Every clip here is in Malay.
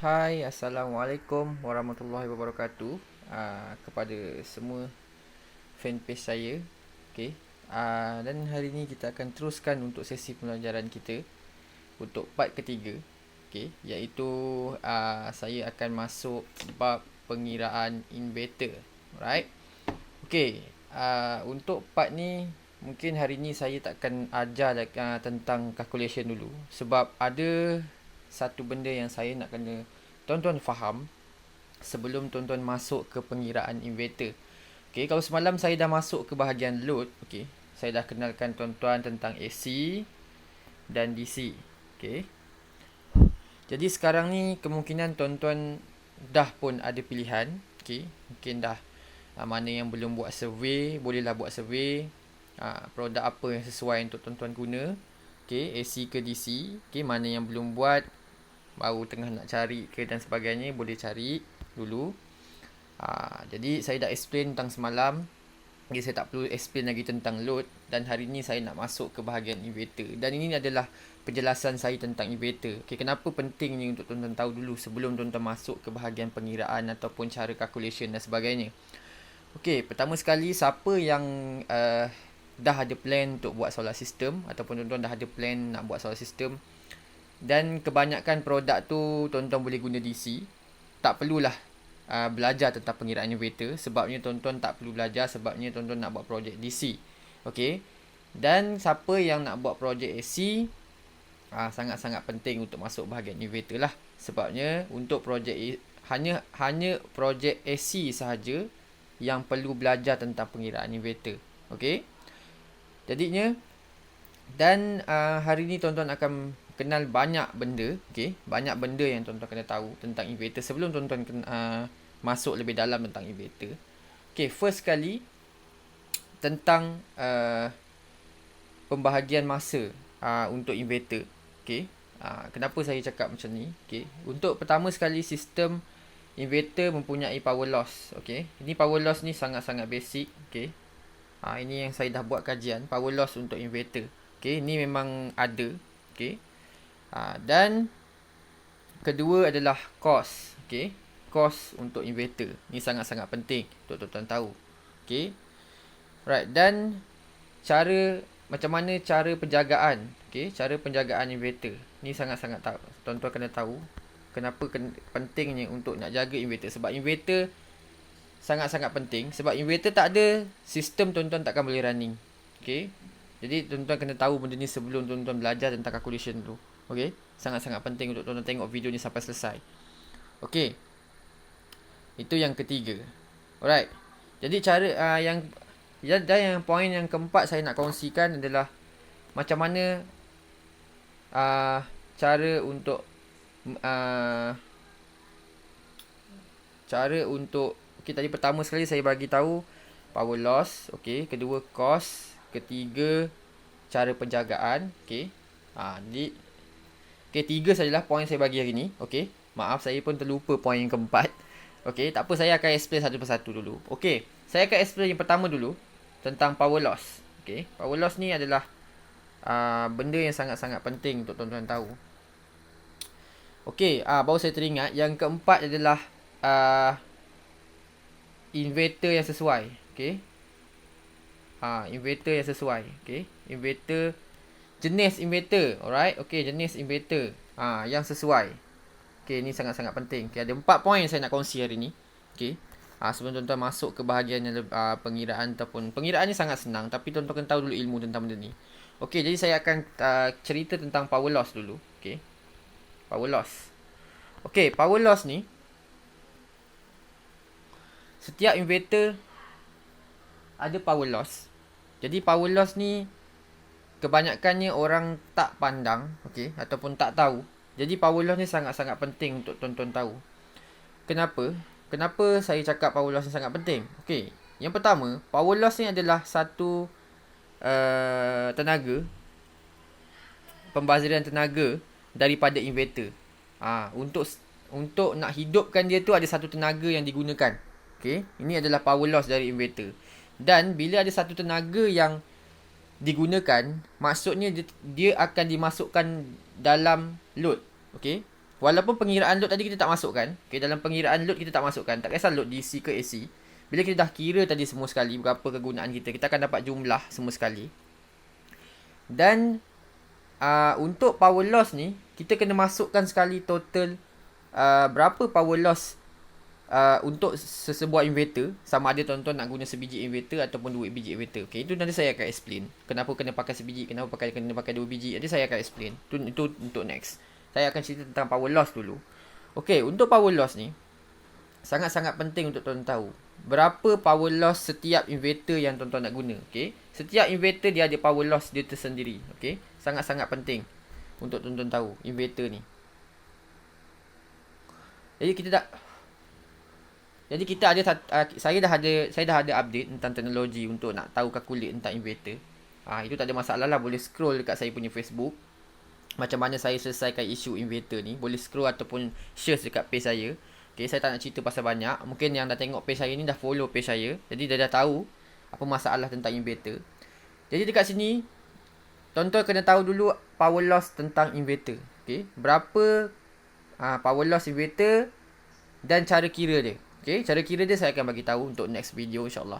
Hai, Assalamualaikum warahmatullahi wabarakatuh kepada semua fanpage saya. Okay. Dan hari ini kita akan teruskan untuk sesi pembelajaran kita untuk part ketiga. Okay. Iaitu saya akan masuk bab pengiraan inverter. Alright. Okay. Untuk part ni mungkin hari ni saya takkan ajar tentang calculation dulu. Sebab ada satu benda yang saya nak kena tuan-tuan faham sebelum tuan-tuan masuk ke pengiraan inverter. Okey, kalau semalam saya dah masuk ke bahagian load, okey. Saya dah kenalkan tuan-tuan tentang AC dan DC. Okey. Jadi sekarang ni kemungkinan tuan-tuan dah pun ada pilihan, okey. Mungkin dah mana yang belum buat survey, bolehlah buat survey. Produk apa yang sesuai untuk tuan-tuan guna. Okey, AC ke DC. Okey, mana yang belum buat, baru tengah nak cari ke dan sebagainya, boleh cari dulu. Jadi saya dah explain tentang semalam. Jadi saya tak perlu explain lagi tentang load. Dan hari ni saya nak masuk ke bahagian inverter. Dan ini adalah penjelasan saya tentang inverter. Okay, kenapa penting ni untuk tuan-tuan tahu dulu sebelum tuan-tuan masuk ke bahagian pengiraan ataupun cara calculation dan sebagainya. Okay, pertama sekali, siapa yang dah ada plan untuk buat solar system ataupun tuan-tuan dah ada plan nak buat solar system dan kebanyakan produk tu tuan-tuan boleh guna DC, tak perlulah belajar tentang pengiraan inverter. Sebabnya tuan-tuan tak perlu belajar, sebabnya tuan-tuan nak buat projek DC. Okey. Dan siapa yang nak buat projek AC, sangat-sangat penting untuk masuk bahagian inverter lah. Sebabnya untuk projek hanya projek AC sahaja yang perlu belajar tentang pengiraan inverter. Okey. Jadinya dan hari ni tuan-tuan akan kenal banyak benda, okey, banyak benda yang tuan-tuan kena tahu tentang inverter sebelum tuan-tuan masuk lebih dalam tentang inverter. Okey, first kali tentang pembahagian masa untuk inverter. Okey. Kenapa saya cakap macam ni? Okey, untuk pertama sekali sistem inverter mempunyai power loss. Okey, ini power loss ni sangat-sangat basic. Okey. Ini yang saya dah buat kajian power loss untuk inverter. Okey, ini memang ada. Okey. Dan kedua adalah cost. Okey, cost untuk inverter. Ini sangat-sangat penting untuk tuan-tuan tahu. Okey. Right, dan macam mana cara penjagaan. Okey, cara penjagaan inverter. Ini sangat-sangat tuan-tuan kena tahu kenapa pentingnya untuk nak jaga inverter. Sebab inverter sangat-sangat penting. Sebab inverter tak ada, sistem tuan-tuan takkan boleh running. Okey. Jadi tuan-tuan kena tahu benda ni sebelum tuan-tuan belajar tentang calculation tu. Okey, sangat-sangat penting untuk tuan-tuan tengok video ni sampai selesai. Okey. Itu yang ketiga. Alright. Jadi cara yang poin yang keempat saya nak kongsikan adalah macam mana cara untuk okey, tadi pertama sekali saya bagi tahu power loss, okey, kedua cost, ketiga cara penjagaan, okey. Jadi tiga sajalah poin saya bagi hari ni. Okey. Maaf, saya pun terlupa poin yang keempat. Okey, tak apa, saya akan explain satu persatu dulu. Okey, saya akan explain yang pertama dulu tentang power loss. Okey, power loss ni adalah benda yang sangat-sangat penting untuk tuan-tuan tahu. Okey, baru saya teringat yang keempat adalah inverter yang sesuai. Okey. Inverter yang sesuai. Okey, inverter jenis inverter, alright. Okey, jenis inverter yang sesuai. Okey, ni sangat-sangat penting. Okey, ada 4 poin yang saya nak kongsi hari ni. Okey. Sebelum tuan-tuan masuk ke bahagian pengiraan ataupun pengiraan ni sangat senang, tapi tuan-tuan kena tahu dulu ilmu tentang benda ni. Okey, jadi saya akan cerita tentang power loss dulu. Okey. Power loss. Okey, power loss ni setiap inverter ada power loss. Jadi power loss ni kebanyakannya orang tak pandang, okey, ataupun tak tahu. Jadi power loss ni sangat-sangat penting untuk tuan-tuan tahu. Kenapa? Kenapa saya cakap power loss ni sangat penting? Okey, yang pertama, power loss ni adalah satu tenaga, pembaziran tenaga daripada inverter. Untuk nak hidupkan dia tu ada satu tenaga yang digunakan. Okey, ini adalah power loss dari inverter. Dan bila ada satu tenaga yang digunakan, maksudnya dia akan dimasukkan dalam load. Okey. Walaupun pengiraan load tadi kita tak masukkan, okay, dalam pengiraan load kita tak masukkan, tak kisah load DC ke AC. Bila kita dah kira tadi semua sekali berapa kegunaan kita akan dapat jumlah semua sekali. Dan untuk power loss ni, kita kena masukkan sekali total berapa power loss untuk sesebuah inverter. Sama ada tuan-tuan nak guna sebiji inverter ataupun 2 biji inverter. Okay, itu nanti saya akan explain. Kenapa kena pakai sebiji, kenapa kena pakai 2 biji. Nanti saya akan explain. Itu untuk next. Saya akan cerita tentang power loss dulu. Okay, untuk power loss ni, sangat-sangat penting untuk tuan-tuan tahu. Berapa power loss setiap inverter yang tuan-tuan nak guna. Okay, setiap inverter dia ada power loss dia tersendiri. Okay, sangat-sangat penting untuk tuan-tuan tahu inverter ni. Jadi kita ada saya dah ada update tentang teknologi untuk nak tahu calculate tentang inverter. Itu tak ada masalah lah, boleh scroll dekat saya punya Facebook. Macam mana saya selesaikan isu inverter ni, boleh scroll ataupun share dekat page saya. Okay, saya tak nak cerita pasal banyak. Mungkin yang dah tengok page saya ni dah follow page saya, jadi dia dah tahu apa masalah tentang inverter. Jadi dekat sini tuan-tuan kena tahu dulu power loss tentang inverter. Okay, berapa power loss inverter dan cara kira dia. Okay, cara kira dia saya akan bagi tahu untuk next video insyaAllah.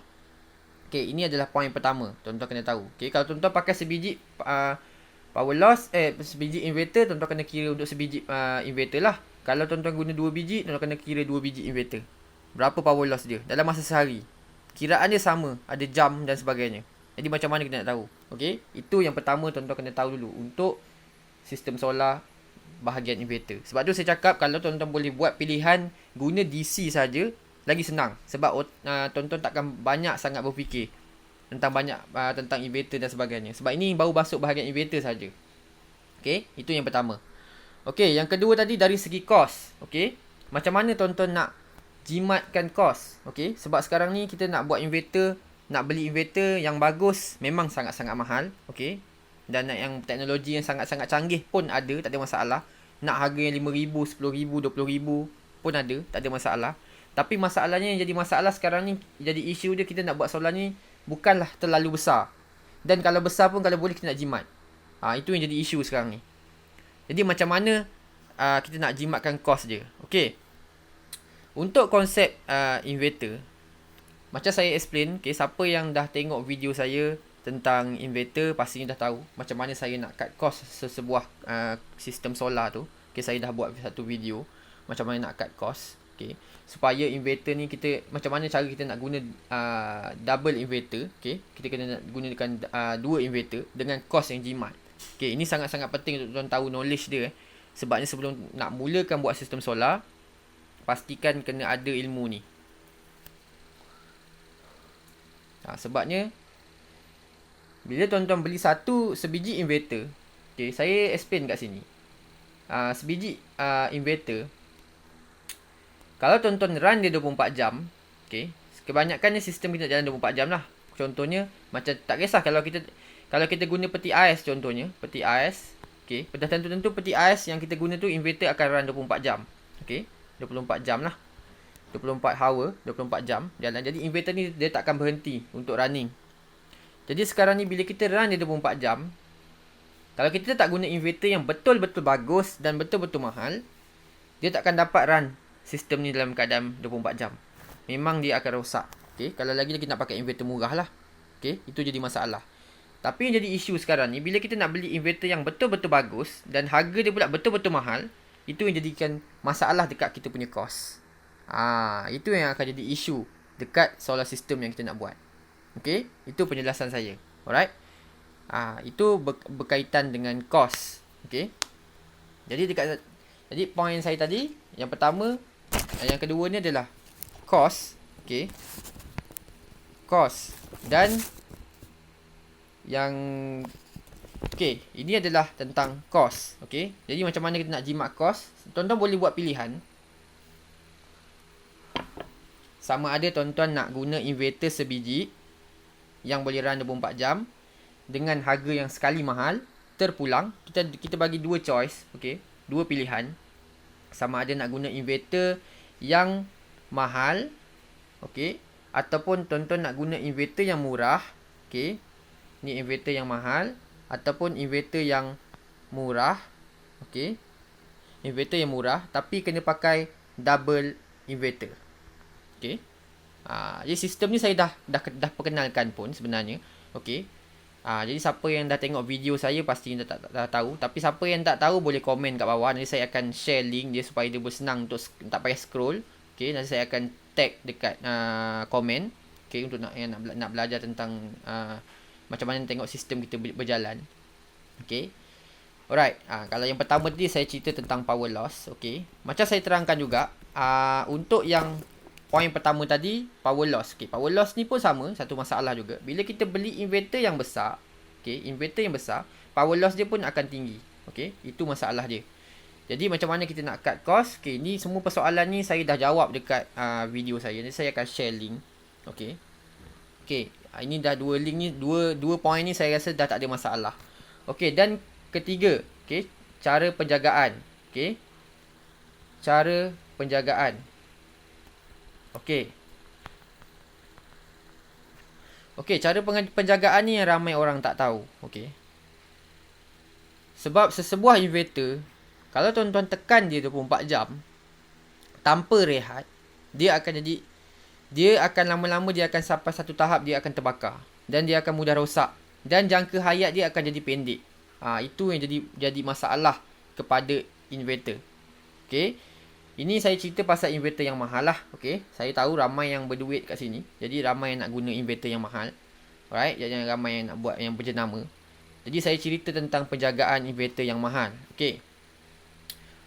Okay, ini adalah poin pertama tuan-tuan kena tahu. Okay, kalau tuan-tuan pakai sebiji power loss, sebiji inverter, tuan-tuan kena kira untuk sebiji inverter lah. Kalau tuan-tuan guna 2 biji, tuan-tuan kena kira 2 biji inverter. Berapa power loss dia dalam masa sehari. Kiraan dia sama, ada jam dan sebagainya. Jadi macam mana kita nak tahu? Okay, itu yang pertama tuan-tuan kena tahu dulu untuk sistem solar bahagian inverter. Sebab tu saya cakap kalau tuan-tuan boleh buat pilihan guna DC saja, lagi senang. Sebab tuan-tuan takkan banyak sangat berfikir tentang inverter dan sebagainya. Sebab ini baru masuk bahagian inverter saja. Okay, itu yang pertama. Okay, yang kedua tadi dari segi kos. Okay, macam mana tuan-tuan nak jimatkan kos? Okay, sebab sekarang ni kita nak buat inverter, nak beli inverter yang bagus memang sangat-sangat mahal. Okay, dan yang teknologi yang sangat-sangat canggih pun ada, tak ada masalah. Nak harga yang RM5,000, RM10,000, RM20,000 pun ada, tak ada masalah. Tapi masalahnya yang jadi masalah sekarang ni, jadi isu dia kita nak buat solar ni bukanlah terlalu besar. Dan kalau besar pun kalau boleh kita nak jimat. Itu yang jadi isu sekarang ni. Jadi macam mana kita nak jimatkan kos dia. Okay, untuk konsep inverter, macam saya explain, okay, siapa yang dah tengok video saya tentang inverter pastinya dah tahu macam mana saya nak cut cost sesebuah sistem solar tu. Okay, saya dah buat satu video macam mana nak cut cost. Okay, supaya inverter ni kita, macam mana cara kita nak guna double inverter. Okay, kita kena gunakan 2 inverter dengan cost yang jimat. Okay, ini sangat-sangat penting untuk tuan tahu knowledge dia. Sebabnya sebelum nak mulakan buat sistem solar, pastikan kena ada ilmu ni. Sebabnya bila tuan-tuan beli sebiji inverter, okay, saya explain kat sini. Sebiji inverter, kalau tuan-tuan run dia 24 jam, okay, kebanyakannya sistem kita jalan 24 jam lah. Contohnya, macam tak kisah kalau kita guna peti ais contohnya, peti ais, okay, dah tentu-tentu peti ais yang kita guna tu inverter akan run 24 jam. Okay, 24 jam lah. 24 hour, 24 jam jalan. Jadi inverter ni dia takkan berhenti untuk running. Jadi sekarang ni bila kita run dia 24 jam, kalau kita tak guna inverter yang betul-betul bagus dan betul-betul mahal, dia takkan dapat run sistem ni dalam keadaan 24 jam. Memang dia akan rosak. Okay, kalau lagi kita nak pakai inverter murah lah. Okay, itu jadi masalah. Tapi yang jadi isu sekarang ni, bila kita nak beli inverter yang betul-betul bagus dan harga dia pula betul-betul mahal, itu yang jadikan masalah dekat kita punya kos. Itu yang akan jadi isu dekat solar system yang kita nak buat. Okay, itu penjelasan saya. Alright. Itu berkaitan dengan kos. Okay. Jadi poin saya tadi, yang pertama, yang kedua ni adalah kos. Okay, kos. Dan yang ini adalah tentang kos. Okay, jadi macam mana kita nak jimat kos? Tuan-tuan boleh buat pilihan. Sama ada tuan-tuan nak guna inverter sebiji yang boleh run 24 jam dengan harga yang sekali mahal, terpulang. Kita bagi 2 choice. Okay, 2 pilihan. Sama ada nak guna inverter yang mahal, okay, ataupun tuan-tuan nak guna inverter yang murah. Okay, ni inverter yang mahal ataupun inverter yang murah. Okay, Inverter yang murah tapi kena pakai double inverter. Okey. Jadi sistem ni saya dah perkenalkan pun sebenarnya. Okey. Jadi siapa yang dah tengok video saya pasti dah tahu. Tapi siapa yang tak tahu boleh komen kat bawah. Nanti saya akan share link dia supaya dia bersenang untuk tak payah scroll. Okey, nanti saya akan tag dekat komen. Okey, untuk nak belajar tentang macam mana tengok sistem kita berjalan. Okey. Alright, kalau yang pertama tadi saya cerita tentang power loss. Okey. Macam saya terangkan juga, untuk yang poin pertama tadi, power loss. Okey, power loss ni pun sama, satu masalah juga. Bila kita beli inverter yang besar, okey, inverter yang besar, power loss dia pun akan tinggi. Okey, itu masalah dia. Jadi macam mana kita nak cut cost? Okey, ni semua persoalan ni saya dah jawab dekat video saya. Nanti saya akan share link. Okey. Okey, ini dah dua link ni, dua poin ni saya rasa dah tak ada masalah. Okey, dan ketiga, okey, cara penjagaan. Okey. Cara penjagaan. Okey. Okey, cara penjagaan ni yang ramai orang tak tahu. Okey. Sebab sesebuah inverter, kalau tuan-tuan tekan dia 24 jam tanpa rehat, dia akan lama-lama dia akan sampai satu tahap dia akan terbakar dan dia akan mudah rosak dan jangka hayat dia akan jadi pendek. Itu yang jadi masalah kepada inverter. Okey. Ini saya cerita pasal inverter yang mahal lah. Okey. Saya tahu ramai yang berduit kat sini. Jadi ramai yang nak guna inverter yang mahal. Alright. Jadi ramai yang nak buat yang berjenama. Jadi saya cerita tentang penjagaan inverter yang mahal. Okey.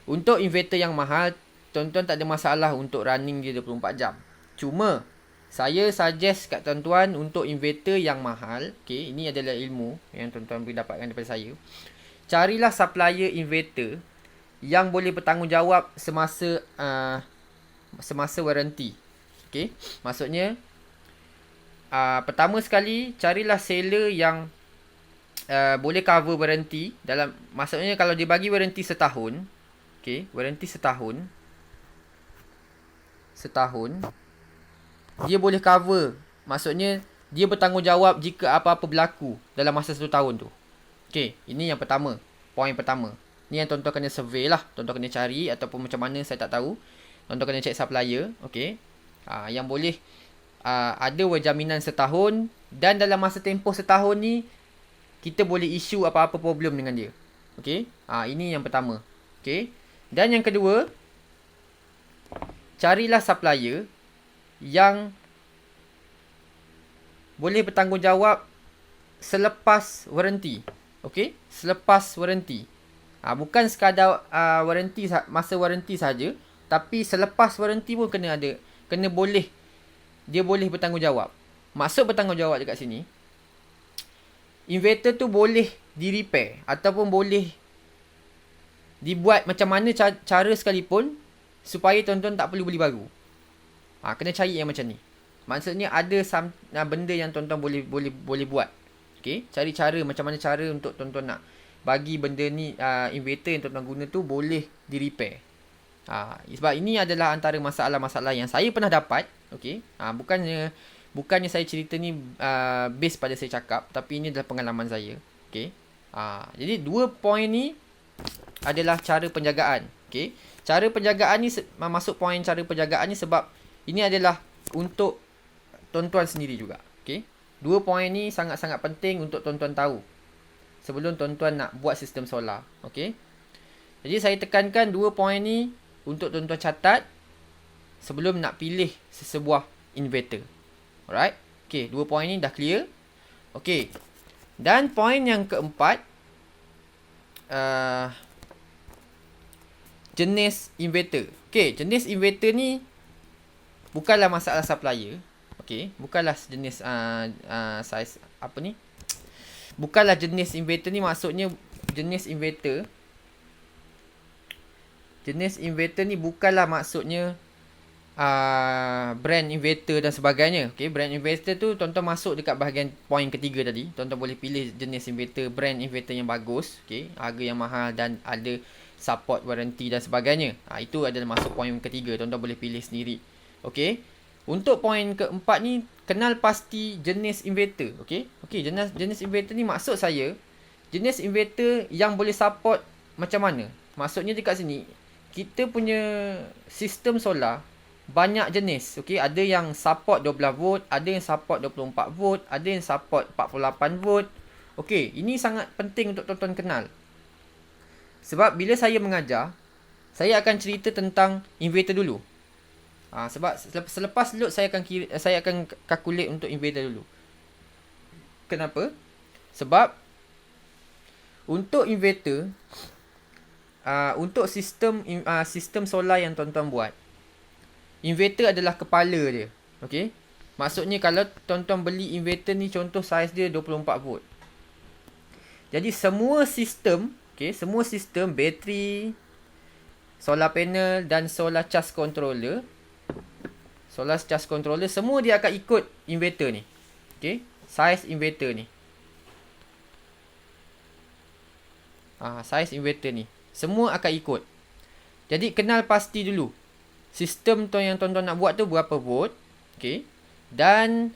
Untuk inverter yang mahal, tuan-tuan tak ada masalah untuk running dia 24 jam. Cuma saya suggest kat tuan-tuan untuk inverter yang mahal. Okey, ini adalah ilmu yang tuan-tuan boleh dapatkan daripada saya. Carilah supplier inverter yang boleh bertanggungjawab semasa waranti. Okey, maksudnya pertama sekali carilah seller yang boleh cover waranti dalam, maksudnya kalau dia bagi waranti setahun, okey, waranti setahun, dia boleh cover. Maksudnya dia bertanggungjawab jika apa-apa berlaku dalam masa 1 tahun tu. Okey, ini yang pertama. Poin pertama. Ni yang tuan-tuan kena survey lah. Tuan-tuan kena cari ataupun macam mana saya tak tahu. Tuan-tuan kena check supplier. Okey. Yang boleh ada jaminan setahun dan dalam masa tempoh setahun ni kita boleh issue apa-apa problem dengan dia. Okey. Ini yang pertama. Okey. Dan yang kedua, carilah supplier yang boleh bertanggungjawab selepas waranti. Okey, selepas waranti. Bukan sekadar waranti masa waranti saja, tapi selepas waranti pun dia boleh bertanggungjawab. Maksud bertanggungjawab dekat sini, inverter tu boleh di-repair ataupun boleh dibuat macam mana cara sekalipun supaya tuan-tuan tak perlu beli baru. Kena cari yang macam ni. Maksudnya ada benda yang tuan-tuan boleh buat. Okey, cari cara macam mana cara untuk tuan-tuan nak bagi benda ni inverter yang tuan-tuan guna tu boleh di-repair. Sebab ini adalah antara masalah-masalah yang saya pernah dapat. Okey. Bukannya saya cerita ni base pada saya cakap, tapi ini adalah pengalaman saya. Okey. Jadi dua poin ni adalah cara penjagaan. Okey. Cara penjagaan ni masuk poin cara penjagaan ni sebab ini adalah untuk tuan-tuan sendiri juga. Okey. Dua poin ni sangat-sangat penting untuk tuan-tuan tahu sebelum tuan-tuan nak buat sistem solar. Okey. Jadi saya tekankan dua poin ni untuk tuan-tuan catat sebelum nak pilih sesebuah inverter. Alright. Okey, dua poin ni dah clear. Okey. Dan poin yang keempat, jenis inverter. Okey, jenis inverter ni bukanlah masalah supplier. Okey, bukanlah jenis size apa ni? Bukanlah jenis inverter ni, maksudnya jenis inverter ni bukanlah maksudnya brand inverter dan sebagainya. Okey, brand inverter tu tuan-tuan masuk dekat bahagian poin ketiga tadi. Tuan-tuan boleh pilih jenis inverter, brand inverter yang bagus, okey, harga yang mahal dan ada support warranty dan sebagainya. Itu adalah masuk poin ketiga. Tuan-tuan boleh pilih sendiri. Okey. Untuk poin keempat ni, kenal pasti jenis inverter. Okey. Okey, jenis inverter ni maksud saya jenis inverter yang boleh support macam mana? Maksudnya dekat sini, kita punya sistem solar banyak jenis. Okey, ada yang support 12 volt, ada yang support 24 volt, ada yang support 48 volt. Okey, ini sangat penting untuk tuan-tuan kenal. Sebab bila saya mengajar, saya akan cerita tentang inverter dulu. Sebab selepas load saya akan calculate untuk inverter dulu. Kenapa? Sebab untuk inverter, untuk sistem solar yang tuan-tuan buat, inverter adalah kepala dia. Okey? Maksudnya kalau tuan-tuan beli inverter ni, contoh saiz dia 24 volt. Jadi semua sistem, semua sistem bateri, solar panel dan solar charge controller, semua dia akan ikut inverter ni. Okey? Saiz inverter ni. Saiz inverter ni. Semua akan ikut. Jadi kenal pasti dulu sistem yang tuan-tuan nak buat tu berapa volt. Okey. Dan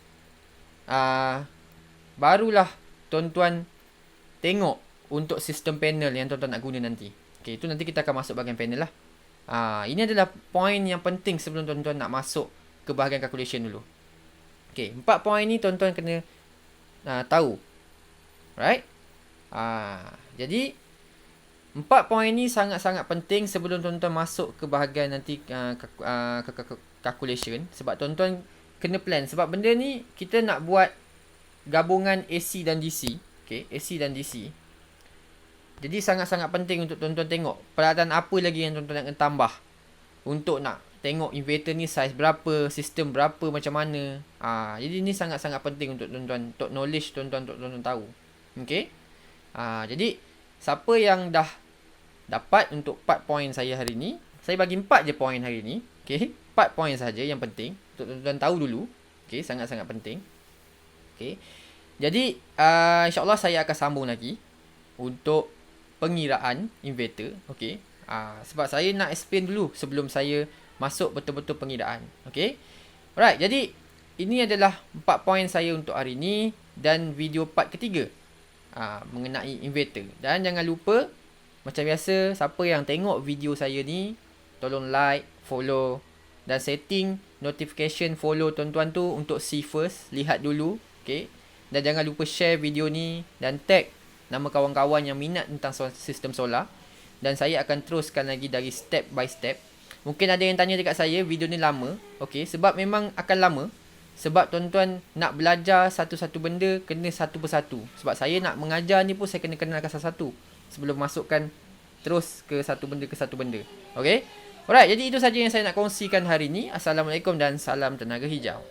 barulah tuan-tuan tengok untuk sistem panel yang tuan-tuan nak guna nanti. Okey, itu nanti kita akan masuk bahagian panel lah. Ini adalah poin yang penting sebelum tuan-tuan nak masuk ke bahagian calculation dulu. Okey, 4 poin ni tuan-tuan kena tahu. Right? Jadi 4 poin ni sangat-sangat penting sebelum tuan-tuan masuk ke bahagian nanti calculation. Sebab tuan-tuan kena plan. Sebab benda ni kita nak buat gabungan AC dan DC. Okay, AC dan DC. Jadi sangat-sangat penting untuk tuan-tuan tengok peralatan apa lagi yang tuan-tuan nak tambah untuk nak tengok inverter ni saiz berapa, sistem berapa, macam mana. Jadi ni sangat-sangat penting untuk tuan-tuan, untuk knowledge tuan-tuan, untuk tuan-tuan tahu. Okay. Jadi siapa yang dah dapat untuk 4 poin saya hari ni, saya bagi 4 je poin hari ni. Okay, 4 poin saja yang penting untuk tuan-tuan tahu dulu. Okay, sangat-sangat penting. Okay, jadi insyaAllah saya akan sambung lagi untuk pengiraan inverter. Okay, sebab saya nak explain dulu sebelum saya masuk betul-betul pengiraan. Okay, alright, jadi ini adalah 4 poin saya untuk hari ni dan video part ketiga mengenai inverter. Dan jangan lupa, macam biasa, siapa yang tengok video saya ni, tolong like, follow dan setting notification follow tuan-tuan tu untuk see first, lihat dulu. Okay, dan jangan lupa share video ni dan tag nama kawan-kawan yang minat tentang sistem solar. Dan saya akan teruskan lagi dari step by step. Mungkin ada yang tanya dekat saya, video ni lama. Okay, sebab memang akan lama. Sebab tuan-tuan nak belajar satu-satu benda, kena satu persatu. Sebab saya nak mengajar ni pun saya kena kenalkan satu-satu sebelum masukkan terus ke satu benda ke satu benda. Okay, alright, jadi itu saja yang saya nak kongsikan hari ni. Assalamualaikum dan salam tenaga hijau.